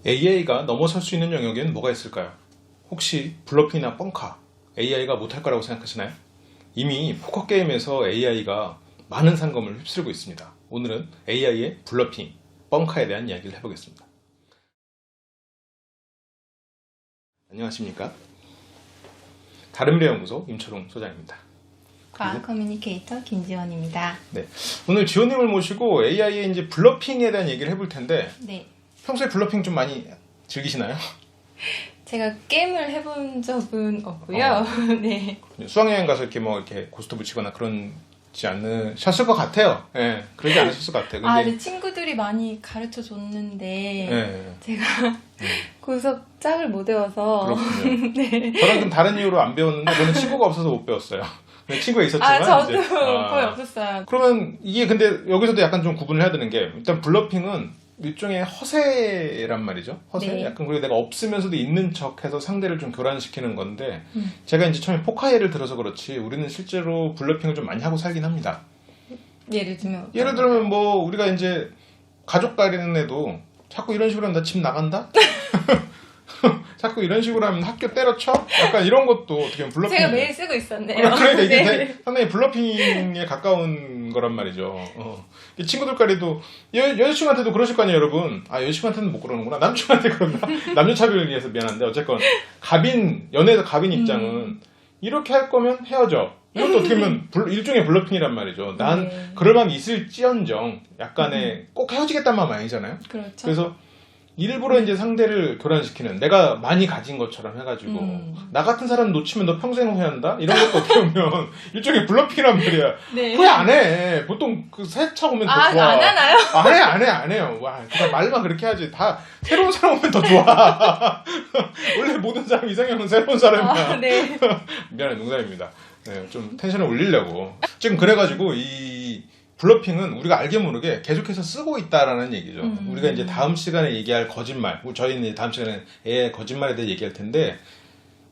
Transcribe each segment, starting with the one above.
AI가 넘어설 수 있는 영역에는 뭐가 있을까요? 혹시 블러핑이나 뻥카 AI가 못할 거라고 생각하시나요? 이미 포커게임에서 AI가 많은 상금을 휩쓸고 있습니다. 오늘은 AI의 블러핑, 뻥카에 대한 이야기를 해보겠습니다. 안녕하십니까? 다른미래연구소 임철웅 소장입니다. 과학 커뮤니케이터 김지원입니다. 네, 오늘 지원님을 모시고 AI의 이제 블러핑에 대한 얘기를 해볼 텐데 네. 평소에 블러핑 좀 많이 즐기시나요? 제가 게임을 해본 적은 없고요. 네. 수학여행 가서 이렇게 뭐 이렇게 고스트 붙이거나 그런지 않으셨을 것 같아요. 예, 그러지 않으셨을 것 같아요. 근데 네, 친구들이 많이 가르쳐 줬는데 예, 제가 고속 짝을 못 외워서 그렇군요. 네. 저는 좀 다른 이유로 안 배웠는데 저는 친구가 없어서 못 배웠어요. 친구가 있었지만 저도 이제, 거의 없었어요. 그러면 이게 근데 여기서도 약간 좀 구분을 해야 되는 게 일단 블러핑은 일종의 허세란 말이죠. 허세? 네. 약간 그리고 내가 없으면서도 있는 척해서 상대를 좀 교란시키는 건데 제가 이제 처음에 포카 예를 들어서 그렇지 우리는 실제로 블러핑을 좀 많이 하고 살긴 합니다. 예를 들면 예를 들면 뭐 우리가 이제 가족 간에도 자꾸 이런 식으로 하면 나 집 나간다? 자꾸 이런 식으로 하면 학교 때려쳐? 약간 이런 것도 어떻게 보면 블러핑. 제가 매일 쓰고 있었네요. 그러니까 이게 네. 상당히 블러핑에 가까운 거란 말이죠. 친구들끼리도 여자친구한테도 그러실 거 아니에요, 여러분. 여자친구한테는 못 그러는구나. 남친한테 그런다. 남녀차별을 위해서 미안한데 어쨌건 연애에서 갑인 입장은 이렇게 할 거면 헤어져. 이것도 어떻게 보면 일종의 블러핑이란 말이죠. 난 네. 그럴 마음이 있을지언정 약간의 꼭 헤어지겠다는 마음 아니잖아요. 그렇죠. 그래서 일부러 이제 상대를 교란시키는 내가 많이 가진 것처럼 해가지고 나 같은 사람 놓치면 너 평생 후회한다? 이런 것도 어떻게 보면 일종의 블러핑이란 말이야. 네. 후회 안 해. 보통 그 새 차 오면 더 좋아. 안 하나요? 안 해요. 와, 그냥 말만 그렇게 하지. 다 새로운 사람 오면 더 좋아. 원래 모든 사람 이상형은 새로운 사람이야. 네. 미안해, 농담입니다. 네, 좀 텐션을 올리려고. 지금 그래가지고 이 블러핑은 우리가 알게 모르게 계속해서 쓰고 있다라는 얘기죠. 우리가 이제 다음 시간에 얘기할 거짓말, 저희는 다음 시간에 AI 거짓말에 대해 얘기할 텐데,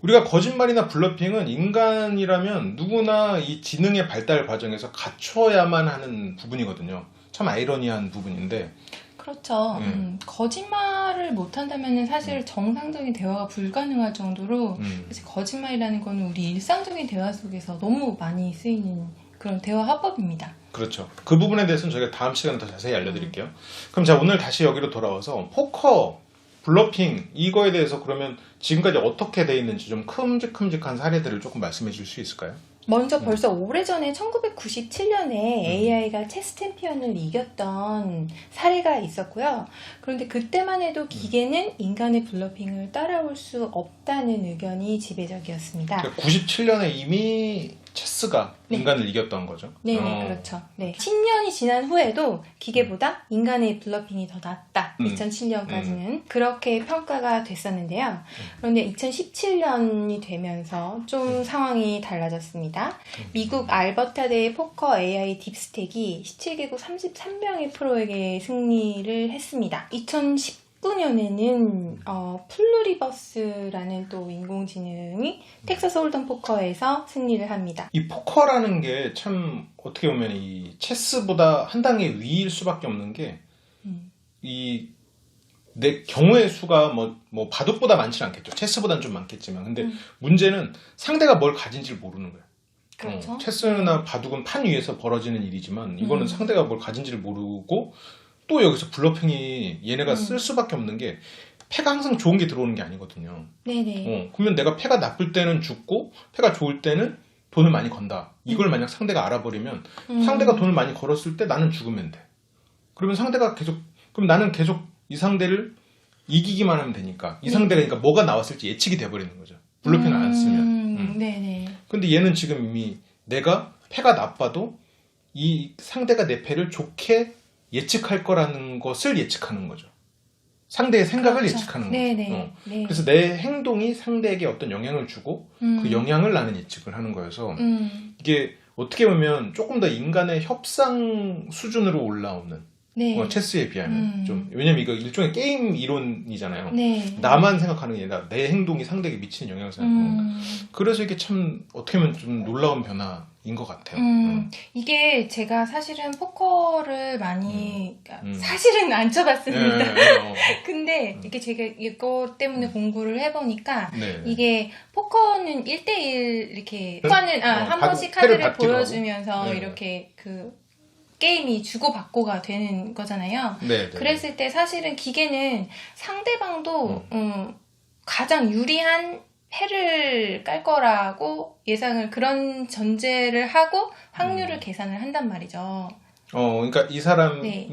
우리가 거짓말이나 블러핑은 인간이라면 누구나 이 지능의 발달 과정에서 갖춰야만 하는 부분이거든요. 참 아이러니한 부분인데. 그렇죠. 거짓말을 못한다면 사실 정상적인 대화가 불가능할 정도로 사실 거짓말이라는 건 우리 일상적인 대화 속에서 너무 많이 쓰이는 그런 대화 화법입니다. 그렇죠. 그 부분에 대해서는 저희가 다음 시간에 더 자세히 알려드릴게요. 그럼 자, 오늘 다시 여기로 돌아와서 포커, 블러핑 이거에 대해서 그러면 지금까지 어떻게 돼 있는지 좀 큼직큼직한 사례들을 조금 말씀해 줄 수 있을까요? 먼저 벌써 오래전에 1997년에 AI가 체스 챔피언을 이겼던 사례가 있었고요. 그런데 그때만 해도 기계는 인간의 블러핑을 따라올 수 없다는 의견이 지배적이었습니다. 그러니까 97년에 이미 체스가 네. 인간을 이겼던 거죠. 네네, 그렇죠. 네. 10년이 지난 후에도 기계보다 인간의 블러핑이 더 낫다. 2007년까지는 그렇게 평가가 됐었는데요. 그런데 2017년이 되면서 좀 상황이 달라졌습니다. 미국 알버타대의 포커 AI 딥스택이 17개국 33명의 프로에게 승리를 했습니다. 2019년에는 플루리버스라는 또 인공지능이 텍사스 홀덤 포커에서 승리를 합니다. 이 포커라는 게 참 어떻게 보면 이 체스보다 한 단계 위일 수밖에 없는 게 이 내 경우의 수가 뭐 바둑보다 많지는 않겠죠. 체스보다는 좀 많겠지만 근데 문제는 상대가 뭘 가진지를 모르는 거예요. 그렇죠. 체스나 바둑은 판 위에서 벌어지는 일이지만 이거는 상대가 뭘 가진지를 모르고 또 여기서 블러핑이 얘네가 쓸 수밖에 없는 게 패가 항상 좋은 게 들어오는 게 아니거든요. 네네. 그러면 내가 패가 나쁠 때는 죽고 패가 좋을 때는 돈을 많이 건다. 이걸 만약 상대가 알아버리면 상대가 돈을 많이 걸었을 때 나는 죽으면 돼. 그러면 그럼 나는 계속 이 상대를 이기기만 하면 되니까 이 상대가 그러니까 뭐가 나왔을지 예측이 돼버리는 거죠. 블러핑을 안 쓰면. 네네. 근데 얘는 지금 이미 내가 패가 나빠도 이 상대가 내 패를 좋게 예측할 거라는 것을 예측하는 거죠. 상대의 생각을 그렇죠. 예측하는 네네. 거죠. 네. 그래서 내 행동이 상대에게 어떤 영향을 주고 그 영향을 나는 예측을 하는 거여서 이게 어떻게 보면 조금 더 인간의 협상 수준으로 올라오는 네. 체스에 비하면 좀 왜냐면 이거 일종의 게임 이론이잖아요. 네. 나만 생각하는 게 아니라 내 행동이 상대에게 미치는 영향을 생각하는 건가. 그래서 이게 참 어떻게 보면 좀 놀라운 변화인 것 같아요. 이게 제가 사실은 포커를 많이, 사실은 안 쳐봤습니다. 근데 이게 제가 이거 때문에 공부를 해보니까 네. 이게 포커는 1대1 이렇게 한 번씩 패를 카드를 받기도 보여주면서 하고. 네. 이렇게 그 게임이 주고받고가 되는 거잖아요. 네, 네. 그랬을 때 사실은 기계는 상대방도 가장 유리한 패를 깔 거라고 예상을 그런 전제를 하고 확률을 계산을 한단 말이죠. 그러니까 이 사람이 네.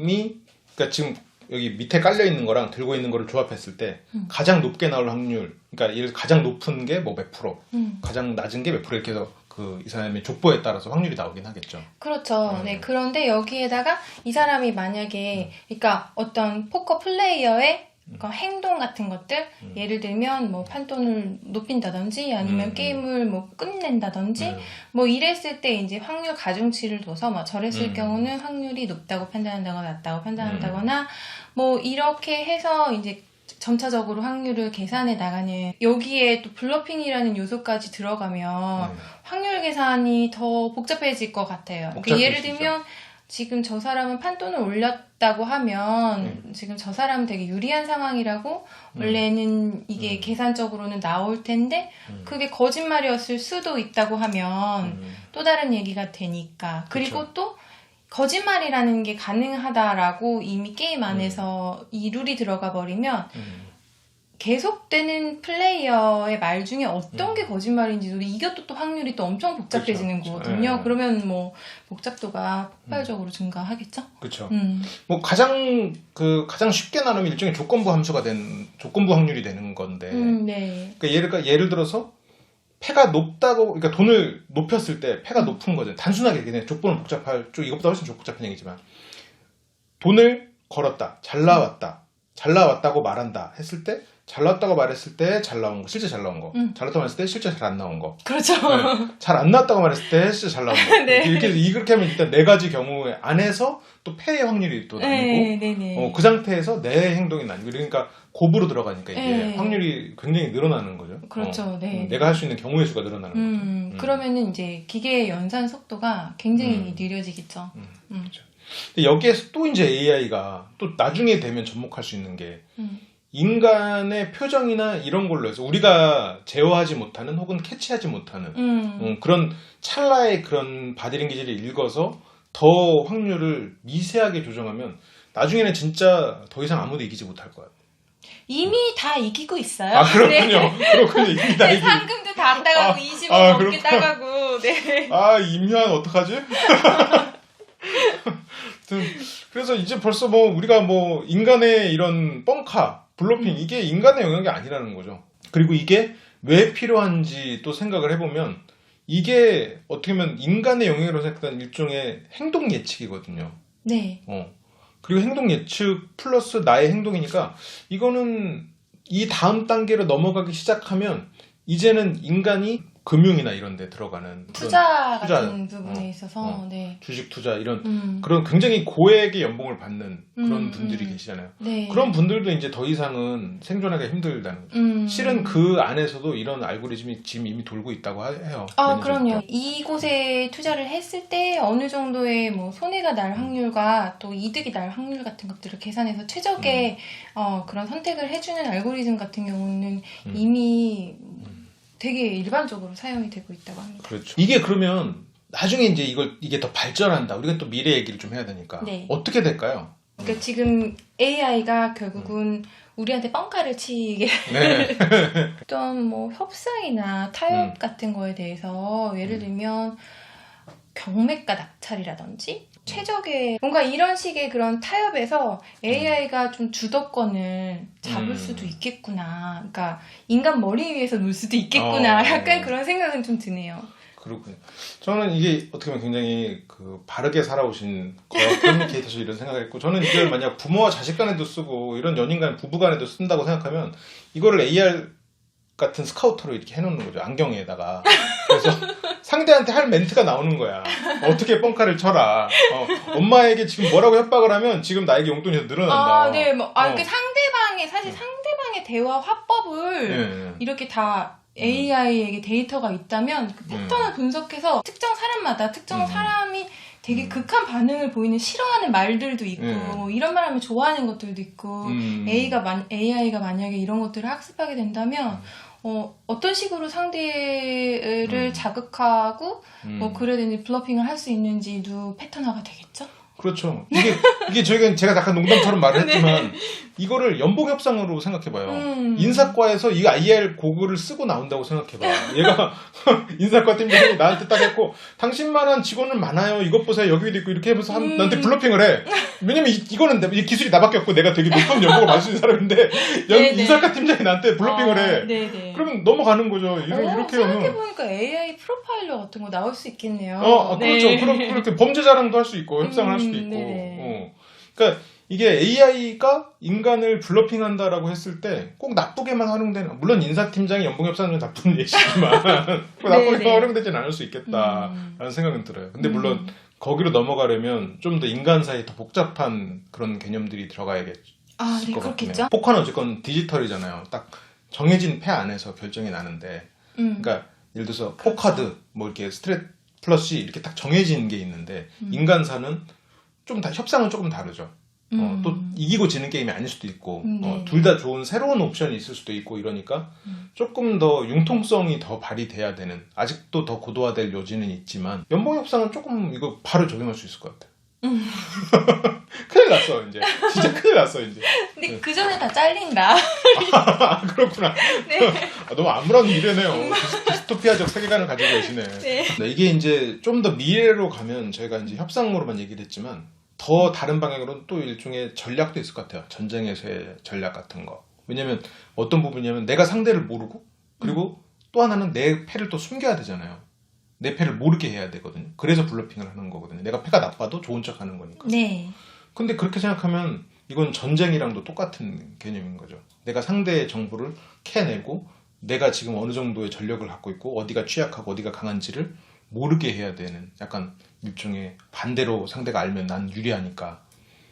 그러니까 지금 여기 밑에 깔려 있는 거랑 들고 있는 거를 조합했을 때 가장 높게 나올 확률, 그러니까 얘를 가장 높은 게 뭐 몇 프로, 가장 낮은 게 몇 프로 이렇게 해서 그 이 사람의 족보에 따라서 확률이 나오긴 하겠죠. 그렇죠. 네. 그런데 여기에다가 이 사람이 만약에 그러니까 어떤 포커 플레이어의 행동 같은 것들, 예를 들면 뭐 판돈을 높인다든지 아니면 게임을 뭐 끝낸다든지 뭐 이랬을 때 이제 확률 가중치를 둬서 뭐 저랬을 경우는 확률이 높다고 판단한다거나 낮다고 판단한다거나 뭐 이렇게 해서 이제 점차적으로 확률을 계산해 나가는, 여기에 또 블러핑이라는 요소까지 들어가면 확률 계산이 더 복잡해질 것 같아요. 그러니까 예를 들면 지금 저 사람은 판돈을 올렸다고 하면 지금 저 사람은 되게 유리한 상황이라고 원래는 이게 계산적으로는 나올 텐데 그게 거짓말이었을 수도 있다고 하면 또 다른 얘기가 되니까. 그리고 그쵸. 또 거짓말이라는 게 가능하다라고 이미 게임 안에서 이 룰이 들어가 버리면 계속되는 플레이어의 말 중에 어떤 게 거짓말인지도 이것도 또 확률이 또 엄청 복잡해지는 그쵸. 거거든요. 네. 그러면 뭐 복잡도가 폭발적으로 증가하겠죠? 그렇죠. 뭐 가장 쉽게 나누면 일종의 조건부 함수가 된 조건부 확률이 되는 건데. 네. 그러니까 예를 들어서 패가 높다고, 그러니까 돈을 높였을 때 패가 높은 거죠. 단순하게 그냥 족보는 이것보다 훨씬 복잡한 얘기지만 돈을 걸었다, 잘 나왔다고 말한다 했을 때, 잘 나왔다고 말했을 때 잘 나온 거, 실제 잘 나온 거, 잘 나왔다고 말했을 때 실제 잘 안 나온 거, 그렇죠. 네. 잘 안 나왔다고 말했을 때 실제 잘 나온 거. 네. 이렇게 하면 일단 네 가지 경우에 안에서 또 패의 확률이 또 나뉘고, 그 상태에서 내 행동이 나뉘고, 그러니까 곱으로 들어가니까 이게 확률이 굉장히 늘어나는 거죠. 그렇죠. 네. 내가 할 수 있는 경우의 수가 늘어나는 거죠. 그러면은 이제 기계의 연산 속도가 굉장히 느려지겠죠. 그렇죠. 근데 여기에서 또 이제 AI가 또 나중에 되면 접목할 수 있는 게 인간의 표정이나 이런 걸로 해서 우리가 제어하지 못하는 혹은 캐치하지 못하는 그런 찰나의 그런 바디랭귀지를 읽어서 더 확률을 미세하게 조정하면 나중에는 진짜 더 이상 아무도 이기지 못할 거예요. 이미 다 이기고 있어요. 아, 그렇군요. 그렇군요. 이미 다 이기고. 상금도 다 따가고 20억 넘게 그렇구나. 따가고. 네. 임요한 어떡하지? 그래서 이제 벌써 뭐 우리가 뭐 인간의 이런 뻥카, 블러핑 이게 인간의 영역이 아니라는 거죠. 그리고 이게 왜 필요한지 또 생각을 해보면 이게 어떻게 보면 인간의 영역으로 생각하는 일종의 행동 예측이거든요. 네. 그리고 행동 예측 플러스 나의 행동이니까 이거는 이 다음 단계로 넘어가기 시작하면 이제는 인간이 금융이나 이런 데 들어가는 투자 같은 부분에 있어서 주식 투자 이런 그런 굉장히 고액의 연봉을 받는 그런 분들이 계시잖아요. 네. 그런 분들도 이제 더 이상은 생존하기가 힘들다는 거죠. 실은 그 안에서도 이런 알고리즘이 지금 이미 돌고 있다고 해요. 그럼요. 이곳에 투자를 했을 때 어느 정도의 뭐 손해가 날 확률과 또 이득이 날 확률 같은 것들을 계산해서 최적의 그런 선택을 해주는 알고리즘 같은 경우는 이미 되게 일반적으로 사용이 되고 있다고 합니다. 그렇죠. 이게 그러면 나중에 이제 이게 더 발전한다. 우리가 또 미래 얘기를 좀 해야 되니까. 네. 어떻게 될까요? 그러니까 지금 AI가 결국은 우리한테 뻥카를 치게 네. 어떤 뭐 협상이나 타협 같은 거에 대해서 예를 들면 경매가 낙찰이라든지 최적의 뭔가 이런 식의 그런 타협에서 AI가 좀 주도권을 잡을 수도 있겠구나. 그러니까 인간 머리 위에서 놀 수도 있겠구나. 약간 그런 생각은 좀 드네요. 그렇군요. 저는 이게 어떻게 보면 굉장히 바르게 살아오신 커뮤니케이터서 이런 생각을 했고, 저는 이걸 만약 부모와 자식 간에도 쓰고 이런 연인 간 부부 간에도 쓴다고 생각하면 이거를 AR 같은 스카우터로 이렇게 해놓는 거죠. 안경에다가. 그래서 상대한테 할 멘트가 나오는 거야. 어떻게 뻥카를 쳐라. 엄마에게 지금 뭐라고 협박을 하면 지금 나에게 용돈이 더 늘어난다. 네. 이렇게 상대방의 대화 화법을 이렇게 다 AI에게 데이터가 있다면 그 패턴을 분석해서 특정 사람마다 특정 사람이 되게 극한 반응을 보이는 싫어하는 말들도 있고 뭐 이런 말 하면 좋아하는 것들도 있고 AI가 만약에 이런 것들을 학습하게 된다면 어떤 식으로 상대를 자극하고 뭐 그래야 되는 블러핑을 할 수 있는지도 패턴화가 되겠죠? 그렇죠. 이게 제가 약간 농담처럼 말을 했지만 이거를 연봉 협상으로 생각해봐요. 인사과에서 이 IR 고글을 쓰고 나온다고 생각해봐. 얘가 인사과 팀장이 나한테 딱 했고 당신만한 직원은 많아요. 이것 보세요. 여기도 있고 이렇게 하면서 나한테 블러핑을 해. 왜냐면 이거는 이 기술이 나밖에 없고 내가 되게 높은 연봉을 받을 수 있는 사람인데 인사과 팀장이 나한테 블러핑을 해. 네네. 그러면 넘어가는 거죠. 이렇게 하면. 생각해보니까 AI 프로파일러 같은 거 나올 수 있겠네요. 그렇죠. 그렇게 범죄 자랑도 할 수 있고 협상을 할 수도 있고. 그러니까 이게 AI가 인간을 블러핑한다라고 했을 때 꼭 나쁘게만 활용되는, 물론 인사팀장이 연봉 협상은 나쁜 예시지만 꼭 나쁘게 활용되진 않을 수 있겠다라는 생각은 들어요. 근데 물론 거기로 넘어가려면 좀 더 인간 사이에 더 복잡한 그런 개념들이 들어가야겠죠. 네, 그렇겠죠. 포커는 어쨌건 디지털이잖아요. 딱 정해진 패 안에서 결정이 나는데, 그러니까 예를 들어서 포카드 뭐 이렇게 스트레트 플러시 이렇게 딱 정해진 게 있는데 인간사는 좀 협상은 조금 다르죠. 또 이기고 지는 게임이 아닐 수도 있고 둘 다 좋은 새로운 옵션이 있을 수도 있고 이러니까 조금 더 융통성이 더 발휘돼야 되는, 아직도 더 고도화될 요지는 있지만 연봉 협상은 조금 이거 바로 적용할 수 있을 것 같아요. 큰일 났어 이제. 진짜 큰일 났어 이제. 근데 그 전에 다 잘린다. 그렇구나. 너무 아무런 미래네요. 디스토피아적 세계관을 가지고 계시네. 네. 이게 이제 좀 더 미래로 가면 저희가 이제 협상으로만 얘기를 했지만 더 다른 방향으로는 또 일종의 전략도 있을 것 같아요. 전쟁에서의 전략 같은 거. 왜냐면 어떤 부분이냐면 내가 상대를 모르고 그리고 또 하나는 내 패를 또 숨겨야 되잖아요. 내 패를 모르게 해야 되거든요. 그래서 블러핑을 하는 거거든요. 내가 패가 나빠도 좋은 척 하는 거니까. 네. 근데 그렇게 생각하면 이건 전쟁이랑도 똑같은 개념인 거죠. 내가 상대의 정보를 캐내고 내가 지금 어느 정도의 전력을 갖고 있고 어디가 취약하고 어디가 강한지를 모르게 해야 되는, 약간 일종의 반대로 상대가 알면 난 유리하니까.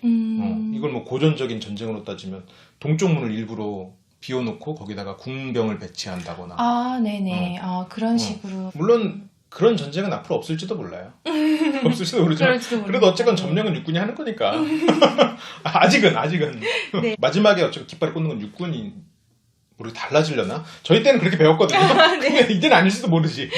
이걸 뭐 고전적인 전쟁으로 따지면 동쪽 문을 일부러 비워놓고 거기다가 궁병을 배치한다거나. 네네. 그런 식으로. 물론 그런 전쟁은 앞으로 없을지도 몰라요. 없을지도 모르지만 그래도 어쨌건 점령은 육군이 하는 거니까. 아직은 네. 마지막에 어쨌든 깃발을 꽂는 건 육군이 우리 달라지려나? 저희 때는 그렇게 배웠거든요. 근데 이제는 아닐지도 모르지.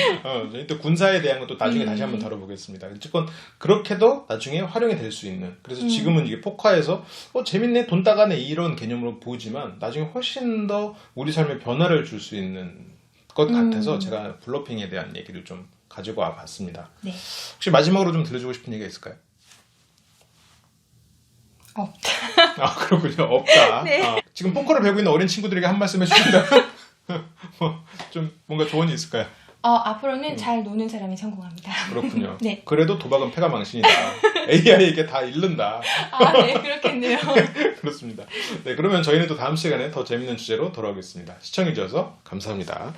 저희 때 군사에 대한 것도 나중에 다시 한번 다뤄보겠습니다. 어쨌건 그렇게도 나중에 활용이 될 수 있는. 그래서 지금은 이게 포카에서 재밌네, 돈 따가네 이런 개념으로 보지만 나중에 훨씬 더 우리 삶에 변화를 줄 수 있는 것 같아서 제가 블러핑에 대한 얘기를 좀 가지고 와봤습니다. 네. 혹시 마지막으로 좀 들려주고 싶은 얘기가 있을까요? 없다. 그렇군요. 없다. 네. 지금 포커를 배우고 있는 어린 친구들에게 한 말씀 해주신다면 좀 뭔가 조언이 있을까요? 앞으로는 잘 노는 사람이 성공합니다. 그렇군요. 네. 그래도 도박은 패가 망신이다. AI에게 다 잃는다. 네, 그렇겠네요. 그렇습니다. 네, 그러면 저희는 또 다음 시간에 더 재밌는 주제로 돌아오겠습니다. 시청해주셔서 감사합니다.